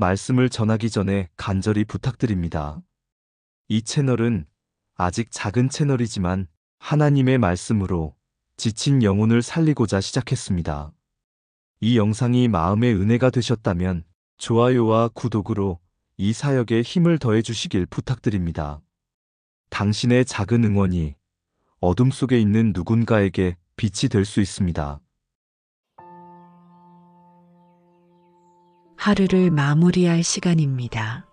말씀을 전하기 전에 간절히 부탁드립니다. 이 채널은 아직 작은 채널이지만 하나님의 말씀으로 지친 영혼을 살리고자 시작했습니다. 이 영상이 마음의 은혜가 되셨다면 좋아요와 구독으로 이 사역에 힘을 더해 주시길 부탁드립니다. 당신의 작은 응원이 어둠 속에 있는 누군가에게 빛이 될 수 있습니다. 하루를 마무리할 시간입니다.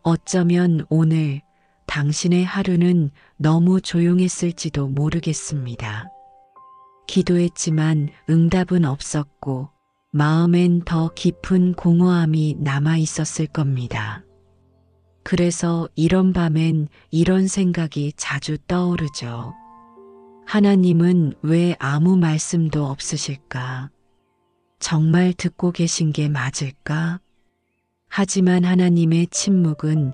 어쩌면 오늘 당신의 하루는 너무 조용했을지도 모르겠습니다. 기도했지만 응답은 없었고 마음엔 더 깊은 공허함이 남아 있었을 겁니다. 그래서 이런 밤엔 이런 생각이 자주 떠오르죠. 하나님은 왜 아무 말씀도 없으실까? 정말 듣고 계신 게 맞을까? 하지만 하나님의 침묵은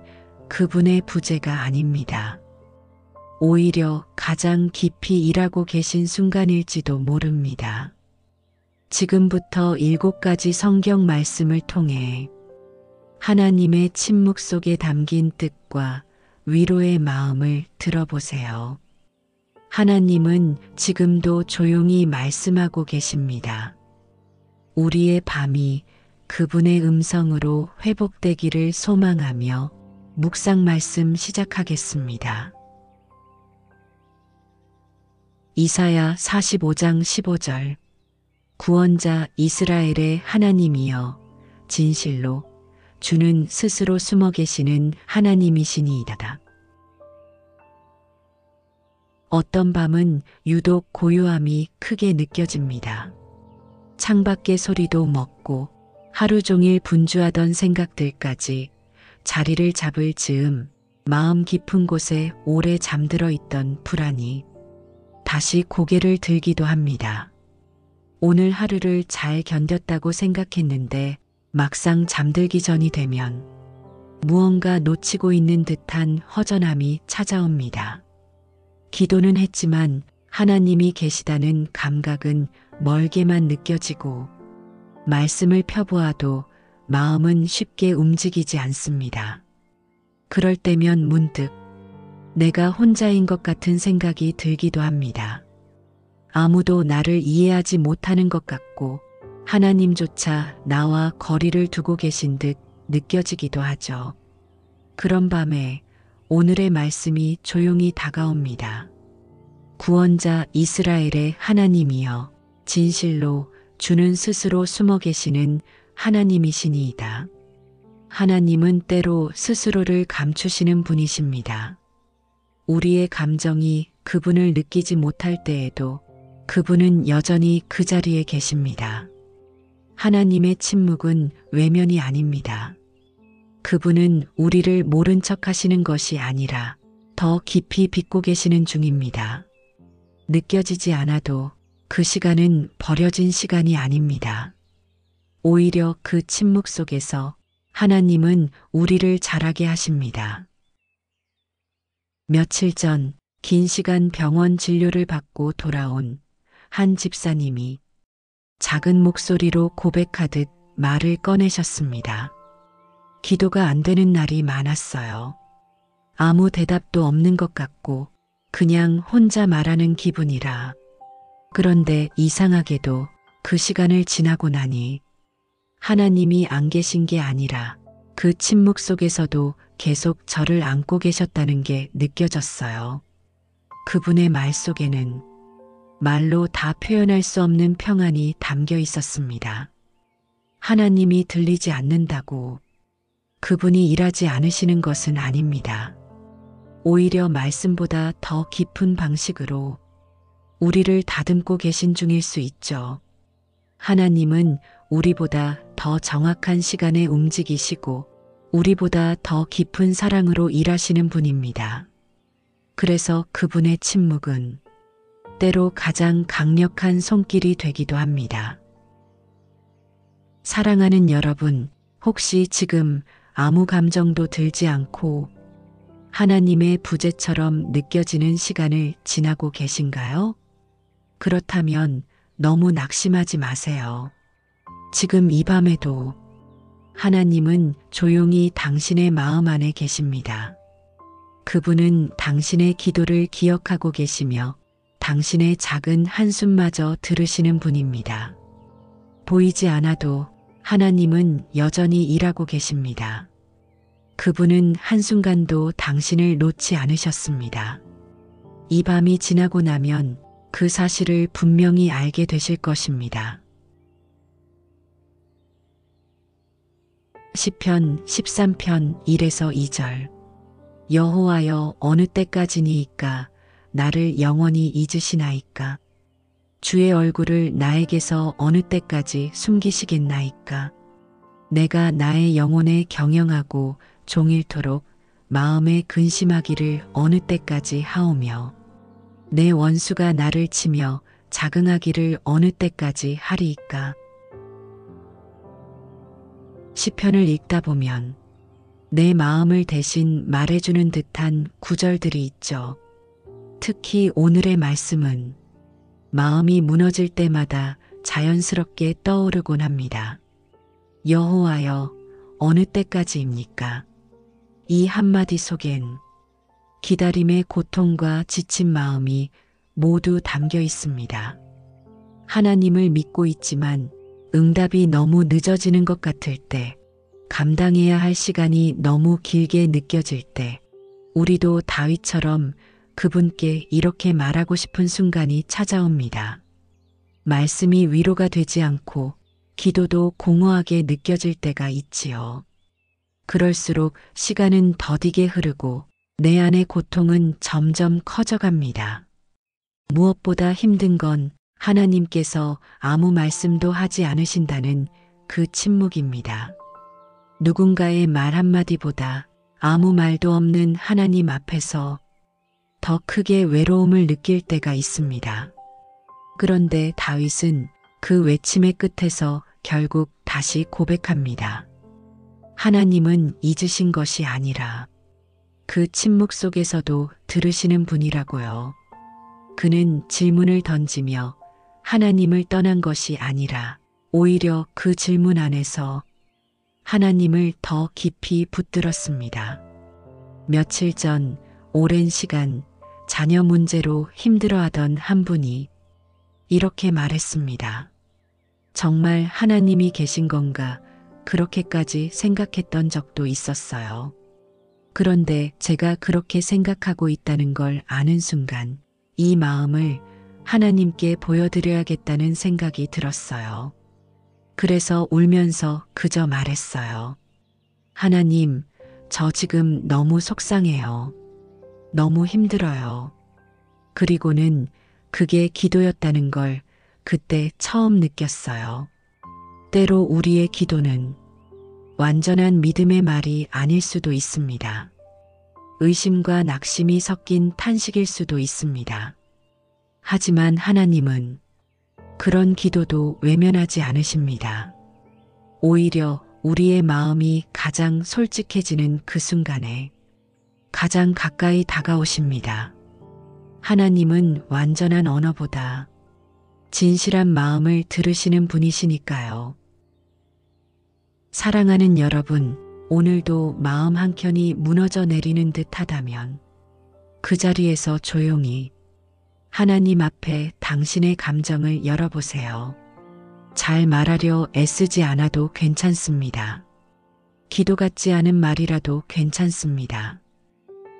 그분의 부재가 아닙니다. 오히려 가장 깊이 일하고 계신 순간일지도 모릅니다. 지금부터 7가지 성경 말씀을 통해 하나님의 침묵 속에 담긴 뜻과 위로의 마음을 들어보세요. 하나님은 지금도 조용히 말씀하고 계십니다. 우리의 밤이 그분의 음성으로 회복되기를 소망하며 묵상 말씀 시작하겠습니다. 이사야 45장 15절 구원자 이스라엘의 하나님이여 진실로 주는 스스로 숨어 계시는 하나님이시니이다. 어떤 밤은 유독 고요함이 크게 느껴집니다. 창밖의 소리도 멎고 하루 종일 분주하던 생각들까지 자리를 잡을 즈음 마음 깊은 곳에 오래 잠들어 있던 불안이 다시 고개를 들기도 합니다. 오늘 하루를 잘 견뎠다고 생각했는데 막상 잠들기 전이 되면 무언가 놓치고 있는 듯한 허전함이 찾아옵니다. 기도는 했지만 하나님이 계시다는 감각은 멀게만 느껴지고 말씀을 펴보아도 마음은 쉽게 움직이지 않습니다. 그럴 때면 문득 내가 혼자인 것 같은 생각이 들기도 합니다. 아무도 나를 이해하지 못하는 것 같고 하나님조차 나와 거리를 두고 계신 듯 느껴지기도 하죠. 그런 밤에 오늘의 말씀이 조용히 다가옵니다. 구원자 이스라엘의 하나님이여 진실로 주는 스스로 숨어 계시는 하나님이시니이다. 하나님은 때로 스스로를 감추시는 분이십니다. 우리의 감정이 그분을 느끼지 못할 때에도 그분은 여전히 그 자리에 계십니다. 하나님의 침묵은 외면이 아닙니다. 그분은 우리를 모른 척 하시는 것이 아니라 더 깊이 빚고 계시는 중입니다. 느껴지지 않아도 그 시간은 버려진 시간이 아닙니다. 오히려 그 침묵 속에서 하나님은 우리를 자라게 하십니다. 며칠 전 긴 시간 병원 진료를 받고 돌아온 한 집사님이 작은 목소리로 고백하듯 말을 꺼내셨습니다. 기도가 안 되는 날이 많았어요. 아무 대답도 없는 것 같고 그냥 혼자 말하는 기분이라. 그런데 이상하게도 그 시간을 지나고 나니 하나님이 안 계신 게 아니라 그 침묵 속에서도 계속 저를 안고 계셨다는 게 느껴졌어요. 그분의 말 속에는 말로 다 표현할 수 없는 평안이 담겨 있었습니다. 하나님이 들리지 않는다고 그분이 일하지 않으시는 것은 아닙니다. 오히려 말씀보다 더 깊은 방식으로 우리를 다듬고 계신 중일 수 있죠. 하나님은 우리보다 더 정확한 시간에 움직이시고 우리보다 더 깊은 사랑으로 일하시는 분입니다. 그래서 그분의 침묵은 때로 가장 강력한 손길이 되기도 합니다. 사랑하는 여러분, 혹시 지금 아무 감정도 들지 않고 하나님의 부재처럼 느껴지는 시간을 지나고 계신가요? 그렇다면 너무 낙심하지 마세요. 지금 이 밤에도 하나님은 조용히 당신의 마음 안에 계십니다. 그분은 당신의 기도를 기억하고 계시며 당신의 작은 한숨마저 들으시는 분입니다. 보이지 않아도 하나님은 여전히 일하고 계십니다. 그분은 한순간도 당신을 놓지 않으셨습니다. 이 밤이 지나고 나면 그 사실을 분명히 알게 되실 것입니다. 시편 13편 1에서 2절. 여호와여, 어느 때까지니이까 나를 영원히 잊으시나이까? 주의 얼굴을 나에게서 어느 때까지 숨기시겠나이까? 내가 나의 영혼에 경영하고 종일토록 마음에 근심하기를 어느 때까지 하오며, 내 원수가 나를 치며 자긍하기를 어느 때까지 하리이까? 시편을 읽다 보면 내 마음을 대신 말해주는 듯한 구절들이 있죠. 특히 오늘의 말씀은 마음이 무너질 때마다 자연스럽게 떠오르곤 합니다. 여호와여, 어느 때까지입니까? 이 한마디 속엔 기다림의 고통과 지친 마음이 모두 담겨 있습니다. 하나님을 믿고 있지만 응답이 너무 늦어지는 것 같을 때, 감당해야 할 시간이 너무 길게 느껴질 때, 우리도 다윗처럼 그분께 이렇게 말하고 싶은 순간이 찾아옵니다. 말씀이 위로가 되지 않고 기도도 공허하게 느껴질 때가 있지요. 그럴수록 시간은 더디게 흐르고 내 안의 고통은 점점 커져갑니다. 무엇보다 힘든 건 하나님께서 아무 말씀도 하지 않으신다는 그 침묵입니다. 누군가의 말 한마디보다 아무 말도 없는 하나님 앞에서 더 크게 외로움을 느낄 때가 있습니다. 그런데 다윗은 그 외침의 끝에서 결국 다시 고백합니다. 하나님은 잊으신 것이 아니라 그 침묵 속에서도 들으시는 분이라고요. 그는 질문을 던지며 하나님을 떠난 것이 아니라 오히려 그 질문 안에서 하나님을 더 깊이 붙들었습니다. 며칠 전 오랜 시간 자녀 문제로 힘들어하던 한 분이 이렇게 말했습니다. 정말 하나님이 계신 건가 그렇게까지 생각했던 적도 있었어요. 그런데 제가 그렇게 생각하고 있다는 걸 아는 순간 이 마음을 하나님께 보여드려야겠다는 생각이 들었어요. 그래서 울면서 그저 말했어요. 하나님, 저 지금 너무 속상해요. 너무 힘들어요. 그리고는 그게 기도였다는 걸 그때 처음 느꼈어요. 때로 우리의 기도는 완전한 믿음의 말이 아닐 수도 있습니다. 의심과 낙심이 섞인 탄식일 수도 있습니다. 하지만 하나님은 그런 기도도 외면하지 않으십니다. 오히려 우리의 마음이 가장 솔직해지는 그 순간에 가장 가까이 다가오십니다. 하나님은 완전한 언어보다 진실한 마음을 들으시는 분이시니까요. 사랑하는 여러분, 오늘도 마음 한켠이 무너져 내리는 듯 하다면 그 자리에서 조용히 하나님 앞에 당신의 감정을 열어보세요. 잘 말하려 애쓰지 않아도 괜찮습니다. 기도 같지 않은 말이라도 괜찮습니다.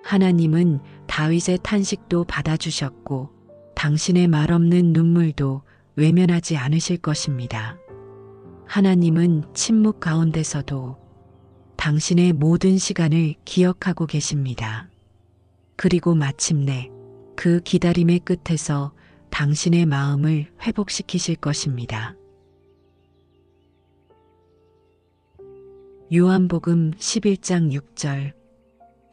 하나님은 다윗의 탄식도 받아주셨고 당신의 말 없는 눈물도 외면하지 않으실 것입니다. 하나님은 침묵 가운데서도 당신의 모든 시간을 기억하고 계십니다. 그리고 마침내 그 기다림의 끝에서 당신의 마음을 회복시키실 것입니다. 요한복음 11장 6절.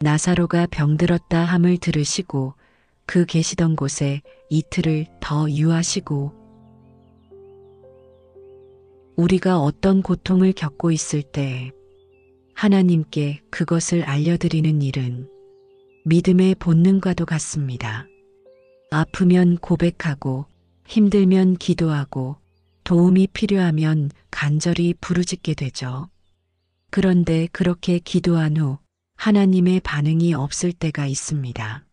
나사로가 병들었다 함을 들으시고 그 계시던 곳에 이틀을 더 유하시고. 우리가 어떤 고통을 겪고 있을 때 하나님께 그것을 알려드리는 일은 믿음의 본능과도 같습니다. 아프면 고백하고 힘들면 기도하고 도움이 필요하면 간절히 부르짖게 되죠. 그런데 그렇게 기도한 후 하나님의 반응이 없을 때가 있습니다.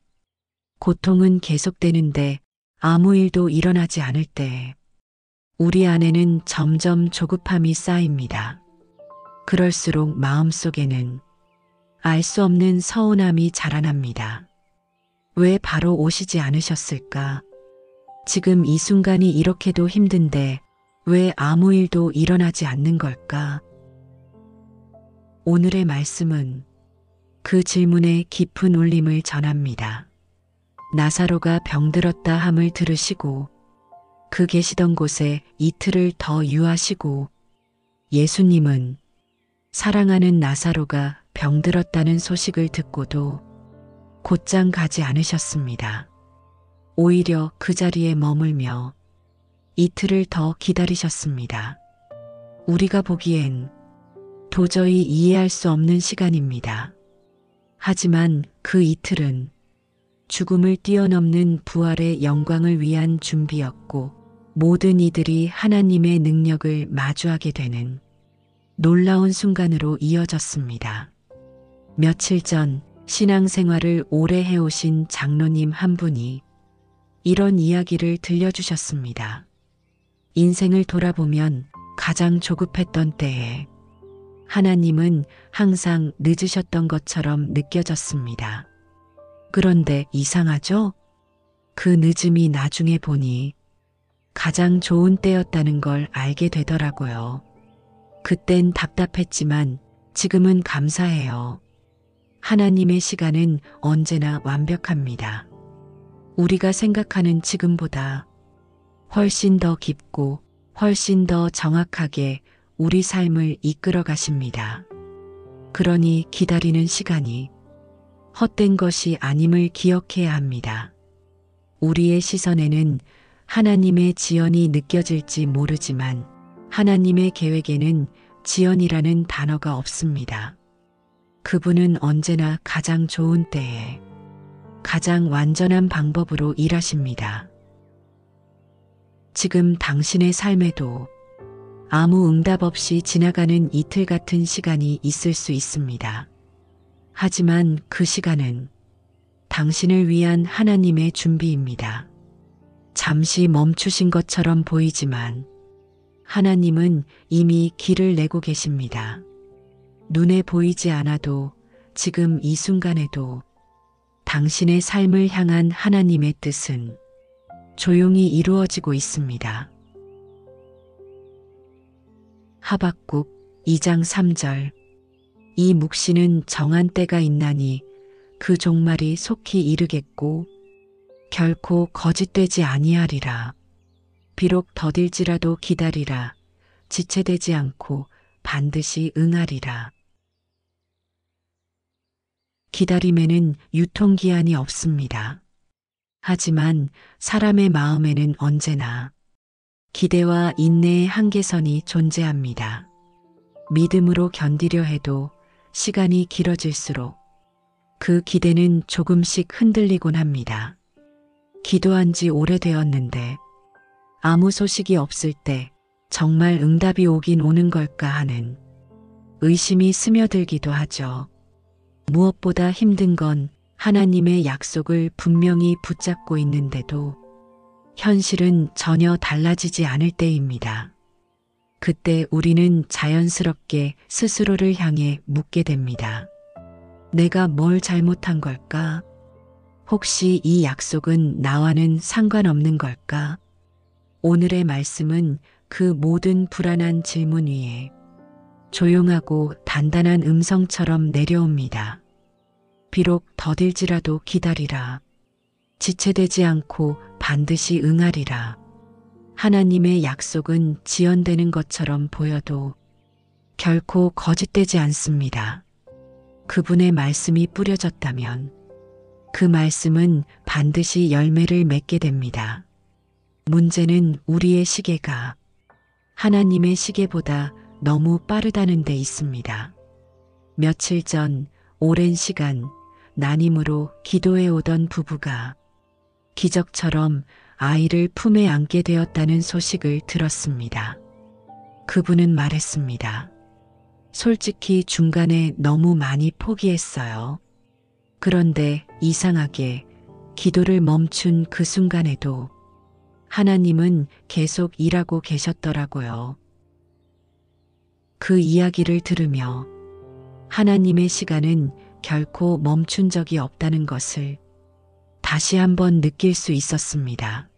고통은 계속되는데 아무 일도 일어나지 않을 때 우리 안에는 점점 조급함이 쌓입니다. 그럴수록 마음속에는 알 수 없는 서운함이 자라납니다. 왜 바로 오시지 않으셨을까? 지금 이 순간이 이렇게도 힘든데 왜 아무 일도 일어나지 않는 걸까? 오늘의 말씀은 그 질문에 깊은 울림을 전합니다. 나사로가 병들었다 함을 들으시고 그 계시던 곳에 이틀을 더 유하시고 예수님은 사랑하는 나사로가 병들었다는 소식을 듣고도 곧장 가지 않으셨습니다. 오히려 그 자리에 머물며 이틀을 더 기다리셨습니다. 우리가 보기엔 도저히 이해할 수 없는 시간입니다. 하지만 그 이틀은 죽음을 뛰어넘는 부활의 영광을 위한 준비였고 모든 이들이 하나님의 능력을 마주하게 되는 놀라운 순간으로 이어졌습니다. 며칠 전 신앙생활을 오래 해오신 장로님 한 분이 이런 이야기를 들려주셨습니다. 인생을 돌아보면 가장 조급했던 때에 하나님은 항상 늦으셨던 것처럼 느껴졌습니다. 그런데 이상하죠? 그 늦음이 나중에 보니 가장 좋은 때였다는 걸 알게 되더라고요. 그땐 답답했지만 지금은 감사해요. 하나님의 시간은 언제나 완벽합니다. 우리가 생각하는 지금보다 훨씬 더 깊고 훨씬 더 정확하게 우리 삶을 이끌어 가십니다. 그러니 기다리는 시간이 헛된 것이 아님을 기억해야 합니다. 우리의 시선에는 하나님의 지연이 느껴질지 모르지만 하나님의 계획에는 지연이라는 단어가 없습니다. 그분은 언제나 가장 좋은 때에 가장 완전한 방법으로 일하십니다. 지금 당신의 삶에도 아무 응답 없이 지나가는 이틀 같은 시간이 있을 수 있습니다. 하지만 그 시간은 당신을 위한 하나님의 준비입니다. 잠시 멈추신 것처럼 보이지만 하나님은 이미 길을 내고 계십니다. 눈에 보이지 않아도 지금 이 순간에도 당신의 삶을 향한 하나님의 뜻은 조용히 이루어지고 있습니다. 하박국 2장 3절 이 묵시는 정한 때가 있나니 그 종말이 속히 이르겠고 결코 거짓되지 아니하리라. 비록 더딜지라도 기다리라. 지체되지 않고 반드시 응하리라. 기다림에는 유통기한이 없습니다. 하지만 사람의 마음에는 언제나 기대와 인내의 한계선이 존재합니다. 믿음으로 견디려 해도 시간이 길어질수록 그 기대는 조금씩 흔들리곤 합니다. 기도한 지 오래되었는데 아무 소식이 없을 때 정말 응답이 오긴 오는 걸까 하는 의심이 스며들기도 하죠. 무엇보다 힘든 건 하나님의 약속을 분명히 붙잡고 있는데도 현실은 전혀 달라지지 않을 때입니다. 그때 우리는 자연스럽게 스스로를 향해 묻게 됩니다. 내가 뭘 잘못한 걸까? 혹시 이 약속은 나와는 상관없는 걸까? 오늘의 말씀은 그 모든 불안한 질문 위에 조용하고 단단한 음성처럼 내려옵니다. 비록 더딜지라도 기다리라. 지체되지 않고 반드시 응하리라. 하나님의 약속은 지연되는 것처럼 보여도 결코 거짓되지 않습니다. 그분의 말씀이 뿌려졌다면 그 말씀은 반드시 열매를 맺게 됩니다. 문제는 우리의 시계가 하나님의 시계보다 너무 빠르다는 데 있습니다. 며칠 전 오랜 시간 난임으로 기도해 오던 부부가 기적처럼 아이를 품에 안게 되었다는 소식을 들었습니다. 그분은 말했습니다. 솔직히 중간에 너무 많이 포기했어요. 그런데 이상하게 기도를 멈춘 그 순간에도 하나님은 계속 일하고 계셨더라고요. 그 이야기를 들으며 하나님의 시간은 결코 멈춘 적이 없다는 것을 다시 한번 느낄 수 있었습니다.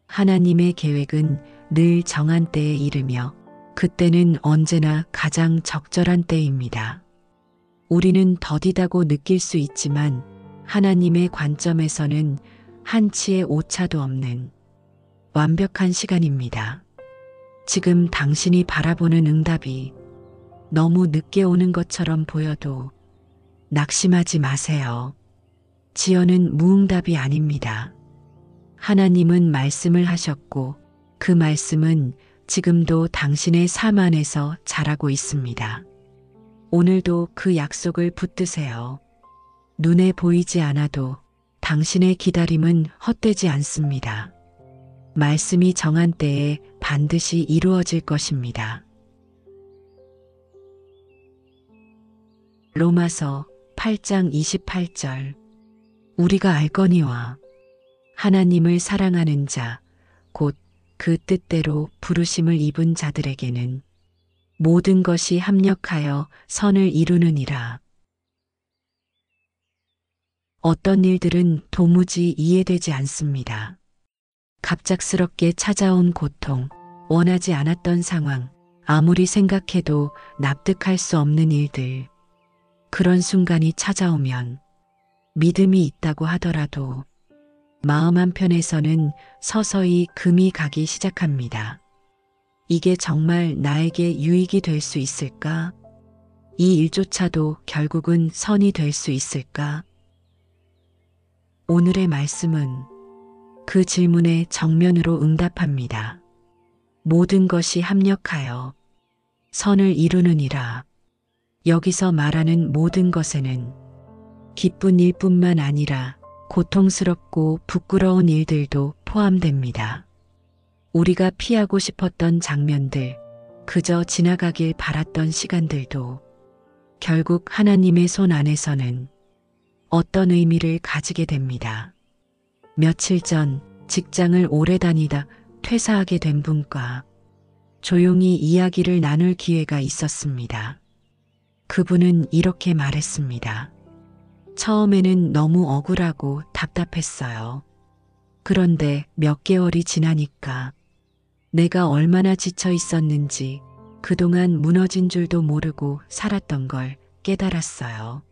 하나님의 계획은 늘 정한 때에 이르며 그때는 언제나 가장 적절한 때입니다. 우리는 더디다고 느낄 수 있지만 하나님의 관점에서는 한치의 오차도 없는 완벽한 시간입니다. 지금 당신이 바라보는 응답이 너무 늦게 오는 것처럼 보여도 낙심하지 마세요. 지연은 무응답이 아닙니다. 하나님은 말씀을 하셨고 그 말씀은 지금도 당신의 삶 안에서 자라고 있습니다. 오늘도 그 약속을 붙드세요. 눈에 보이지 않아도 당신의 기다림은 헛되지 않습니다. 말씀이 정한 때에 반드시 이루어질 것입니다. 로마서 8장 28절. 우리가 알거니와 하나님을 사랑하는 자, 곧 그 뜻대로 부르심을 입은 자들에게는 모든 것이 합력하여 선을 이루느니라. 어떤 일들은 도무지 이해되지 않습니다. 갑작스럽게 찾아온 고통, 원하지 않았던 상황, 아무리 생각해도 납득할 수 없는 일들. 그런 순간이 찾아오면 믿음이 있다고 하더라도 마음 한편에서는 서서히 금이 가기 시작합니다. 이게 정말 나에게 유익이 될 수 있을까? 이 일조차도 결국은 선이 될 수 있을까? 오늘의 말씀은 그 질문에 정면으로 응답합니다. 모든 것이 합력하여 선을 이루느니라. 여기서 말하는 모든 것에는 기쁜 일뿐만 아니라 고통스럽고 부끄러운 일들도 포함됩니다. 우리가 피하고 싶었던 장면들, 그저 지나가길 바랐던 시간들도 결국 하나님의 손 안에서는 어떤 의미를 가지게 됩니다. 며칠 전 직장을 오래 다니다 퇴사하게 된 분과 조용히 이야기를 나눌 기회가 있었습니다. 그분은 이렇게 말했습니다. 처음에는 너무 억울하고 답답했어요. 그런데 몇 개월이 지나니까 내가 얼마나 지쳐 있었는지 그동안 무너진 줄도 모르고 살았던 걸 깨달았어요.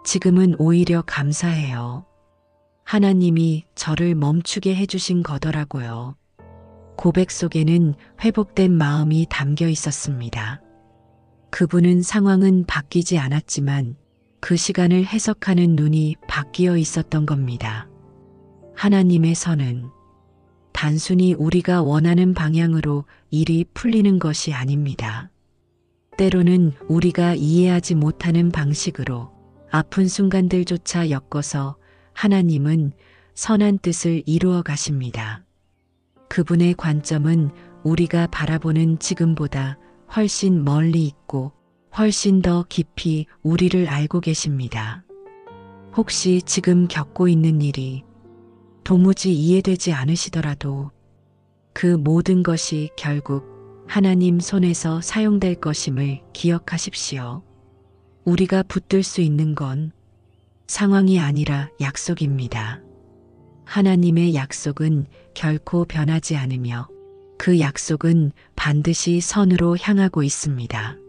지금은 오히려 감사해요. 하나님이 저를 멈추게 해주신 거더라고요. 고백 속에는 회복된 마음이 담겨 있었습니다. 그분은 상황은 바뀌지 않았지만 그 시간을 해석하는 눈이 바뀌어 있었던 겁니다. 하나님의 선은 단순히 우리가 원하는 방향으로 일이 풀리는 것이 아닙니다. 때로는 우리가 이해하지 못하는 방식으로 아픈 순간들조차 엮어서 하나님은 선한 뜻을 이루어 가십니다. 그분의 관점은 우리가 바라보는 지금보다 훨씬 멀리 있고 훨씬 더 깊이 우리를 알고 계십니다. 혹시 지금 겪고 있는 일이 도무지 이해되지 않으시더라도 그 모든 것이 결국 하나님 손에서 사용될 것임을 기억하십시오. 우리가 붙들 수 있는 건 상황이 아니라 약속입니다. 하나님의 약속은 결코 변하지 않으며 그 약속은 반드시 선으로 향하고 있습니다.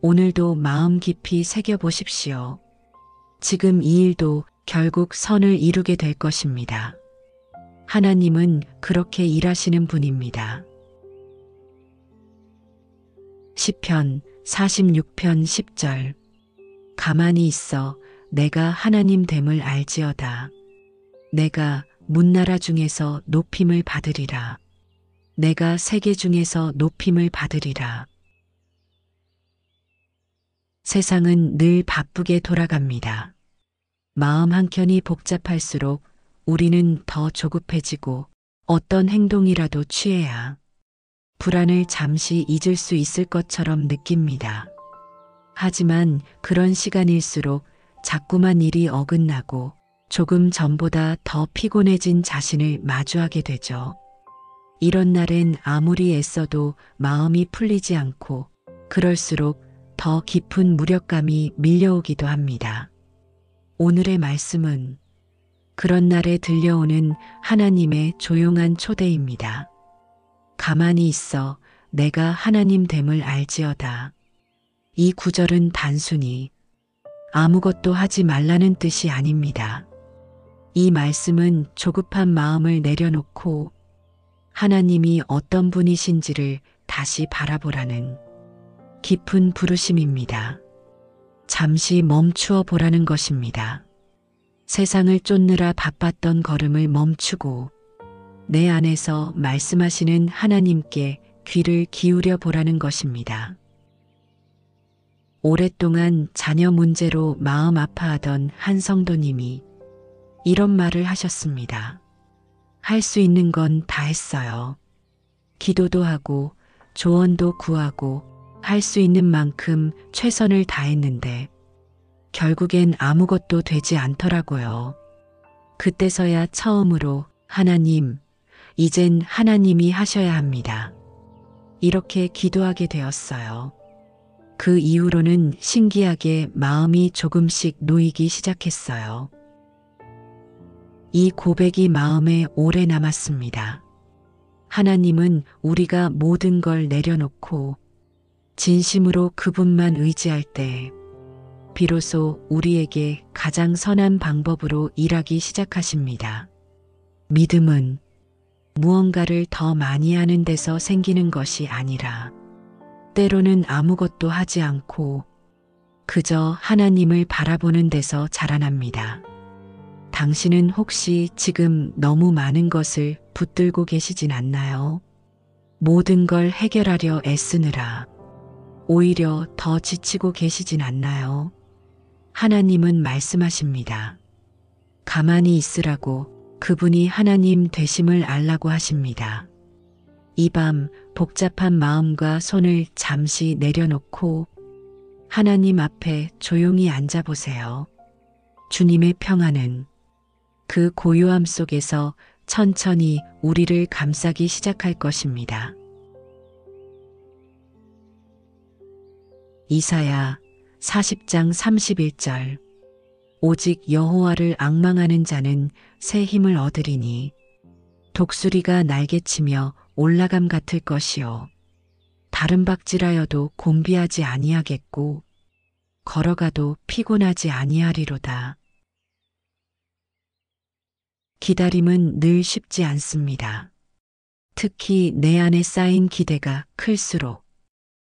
오늘도 마음 깊이 새겨보십시오. 지금 이 일도 결국 선을 이루게 될 것입니다. 하나님은 그렇게 일하시는 분입니다. 시편 46편 10절. 가만히 있어 내가 하나님 됨을 알지어다. 내가 문나라 중에서 높임을 받으리라. 내가 세계 중에서 높임을 받으리라. 세상은 늘 바쁘게 돌아갑니다. 마음 한켠이 복잡할수록 우리는 더 조급해지고 어떤 행동이라도 취해야 불안을 잠시 잊을 수 있을 것처럼 느낍니다. 하지만 그런 시간일수록 자꾸만 일이 어긋나고 조금 전보다 더 피곤해진 자신을 마주하게 되죠. 이런 날엔 아무리 애써도 마음이 풀리지 않고 그럴수록 더 깊은 무력감이 밀려오기도 합니다. 오늘의 말씀은 그런 날에 들려오는 하나님의 조용한 초대입니다. 가만히 있어 내가 하나님 됨을 알지어다. 이 구절은 단순히 아무것도 하지 말라는 뜻이 아닙니다. 이 말씀은 조급한 마음을 내려놓고 하나님이 어떤 분이신지를 다시 바라보라는 깊은 부르심입니다. 잠시 멈추어 보라는 것입니다. 세상을 쫓느라 바빴던 걸음을 멈추고 내 안에서 말씀하시는 하나님께 귀를 기울여 보라는 것입니다. 오랫동안 자녀 문제로 마음 아파하던 한 성도님이 이런 말을 하셨습니다. 할 수 있는 건 다 했어요. 기도도 하고 조언도 구하고 할 수 있는 만큼 최선을 다했는데 결국엔 아무것도 되지 않더라고요. 그때서야 처음으로 하나님, 이젠 하나님이 하셔야 합니다. 이렇게 기도하게 되었어요. 그 이후로는 신기하게 마음이 조금씩 놓이기 시작했어요. 이 고백이 마음에 오래 남았습니다. 하나님은 우리가 모든 걸 내려놓고 진심으로 그분만 의지할 때 비로소 우리에게 가장 선한 방법으로 일하기 시작하십니다. 믿음은 무언가를 더 많이 하는 데서 생기는 것이 아니라 때로는 아무것도 하지 않고 그저 하나님을 바라보는 데서 자라납니다. 당신은 혹시 지금 너무 많은 것을 붙들고 계시진 않나요? 모든 걸 해결하려 애쓰느라 오히려 더 지치고 계시진 않나요? 하나님은 말씀하십니다. 가만히 있으라고 그분이 하나님 되심을 알라고 하십니다. 이 밤 복잡한 마음과 손을 잠시 내려놓고 하나님 앞에 조용히 앉아보세요. 주님의 평안은 그 고요함 속에서 천천히 우리를 감싸기 시작할 것입니다. 이사야 40장 31절 오직 여호와를 앙망하는 자는 새 힘을 얻으리니 독수리가 날개치며 올라감 같을 것이요 다른 박질하여도 곤비하지 아니하겠고 걸어가도 피곤하지 아니하리로다. 기다림은 늘 쉽지 않습니다. 특히 내 안에 쌓인 기대가 클수록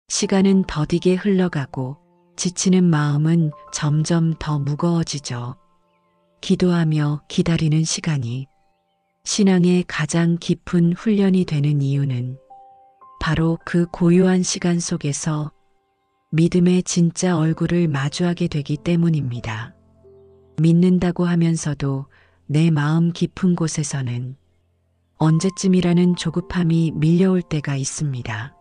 시간은 더디게 흘러가고 지치는 마음은 점점 더 무거워지죠. 기도하며 기다리는 시간이 신앙의 가장 깊은 훈련이 되는 이유는 바로 그 고요한 시간 속에서 믿음의 진짜 얼굴을 마주하게 되기 때문입니다. 믿는다고 하면서도 내 마음 깊은 곳에서는 언제쯤이라는 조급함이 밀려올 때가 있습니다.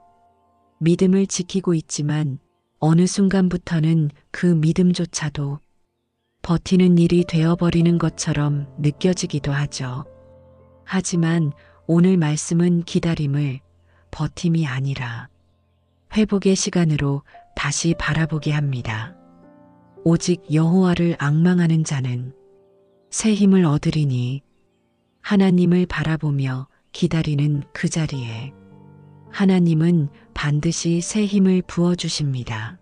믿음을 지키고 있지만 어느 순간부터는 그 믿음조차도 버티는 일이 되어버리는 것처럼 느껴지기도 하죠. 하지만 오늘 말씀은 기다림을 버팀이 아니라 회복의 시간으로 다시 바라보게 합니다. 오직 여호와를 앙망하는 자는 새 힘을 얻으리니 하나님을 바라보며 기다리는 그 자리에 하나님은 반드시 새 힘을 부어주십니다.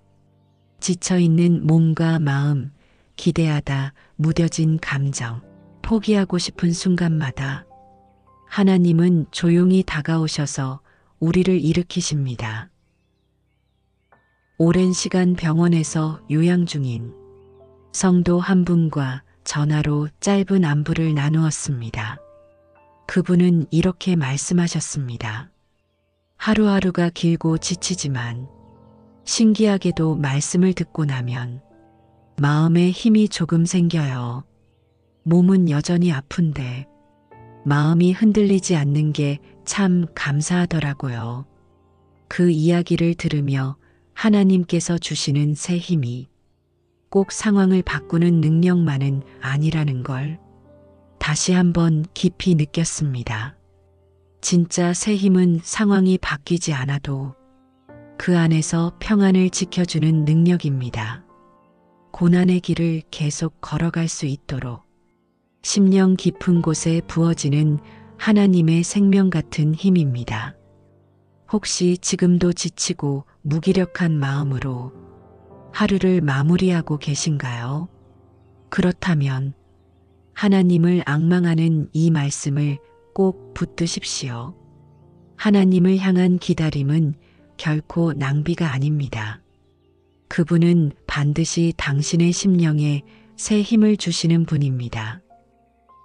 지쳐있는 몸과 마음, 기대하다 무뎌진 감정, 포기하고 싶은 순간마다 하나님은 조용히 다가오셔서 우리를 일으키십니다. 오랜 시간 병원에서 요양 중인 성도 한 분과 전화로 짧은 안부를 나누었습니다. 그분은 이렇게 말씀하셨습니다. 하루하루가 길고 지치지만 신기하게도 말씀을 듣고 나면 마음에 힘이 조금 생겨요. 몸은 여전히 아픈데 마음이 흔들리지 않는 게 참 감사하더라고요. 그 이야기를 들으며 하나님께서 주시는 새 힘이 꼭 상황을 바꾸는 능력만은 아니라는 걸 다시 한번 깊이 느꼈습니다. 진짜 새 힘은 상황이 바뀌지 않아도 그 안에서 평안을 지켜주는 능력입니다. 고난의 길을 계속 걸어갈 수 있도록 심령 깊은 곳에 부어지는 하나님의 생명 같은 힘입니다. 혹시 지금도 지치고 무기력한 마음으로 하루를 마무리하고 계신가요? 그렇다면 하나님을 앙망하는 이 말씀을 꼭 붙드십시오. 하나님을 향한 기다림은 결코 낭비가 아닙니다. 그분은 반드시 당신의 심령에 새 힘을 주시는 분입니다.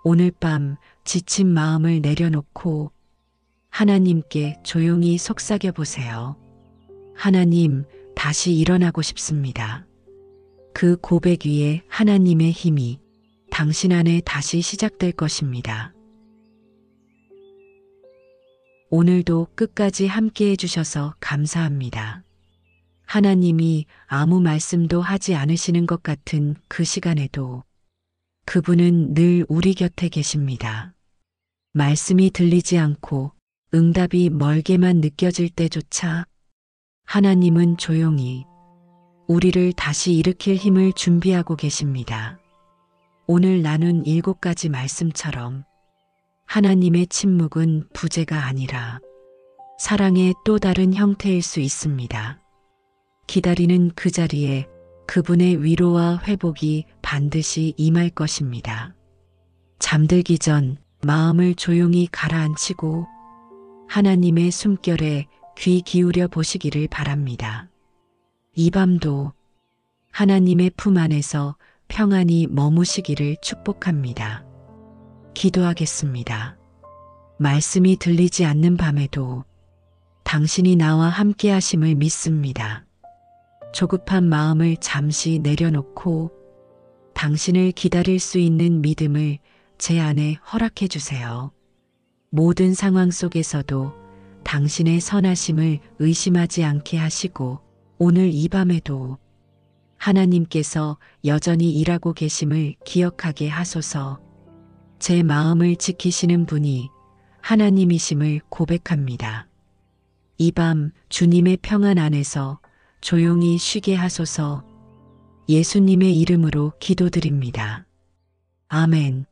오늘 밤 지친 마음을 내려놓고 하나님께 조용히 속삭여 보세요. 하나님, 다시 일어나고 싶습니다. 그 고백 위에 하나님의 힘이 당신 안에 다시 시작될 것입니다. 오늘도 끝까지 함께 해주셔서 감사합니다. 하나님이 아무 말씀도 하지 않으시는 것 같은 그 시간에도 그분은 늘 우리 곁에 계십니다. 말씀이 들리지 않고 응답이 멀게만 느껴질 때조차 하나님은 조용히 우리를 다시 일으킬 힘을 준비하고 계십니다. 오늘 나눈 7가지 말씀처럼 하나님의 침묵은 부재가 아니라 사랑의 또 다른 형태일 수 있습니다. 기다리는 그 자리에 그분의 위로와 회복이 반드시 임할 것입니다. 잠들기 전 마음을 조용히 가라앉히고 하나님의 숨결에 귀 기울여 보시기를 바랍니다. 이 밤도 하나님의 품 안에서 평안히 머무시기를 축복합니다. 기도하겠습니다. 말씀이 들리지 않는 밤에도 당신이 나와 함께 하심을 믿습니다. 조급한 마음을 잠시 내려놓고 당신을 기다릴 수 있는 믿음을 제 안에 허락해 주세요. 모든 상황 속에서도 당신의 선하심을 의심하지 않게 하시고 오늘 이 밤에도 하나님께서 여전히 일하고 계심을 기억하게 하소서. 제 마음을 지키시는 분이 하나님이심을 고백합니다. 이 밤 주님의 평안 안에서 조용히 쉬게 하소서. 예수님의 이름으로 기도드립니다. 아멘.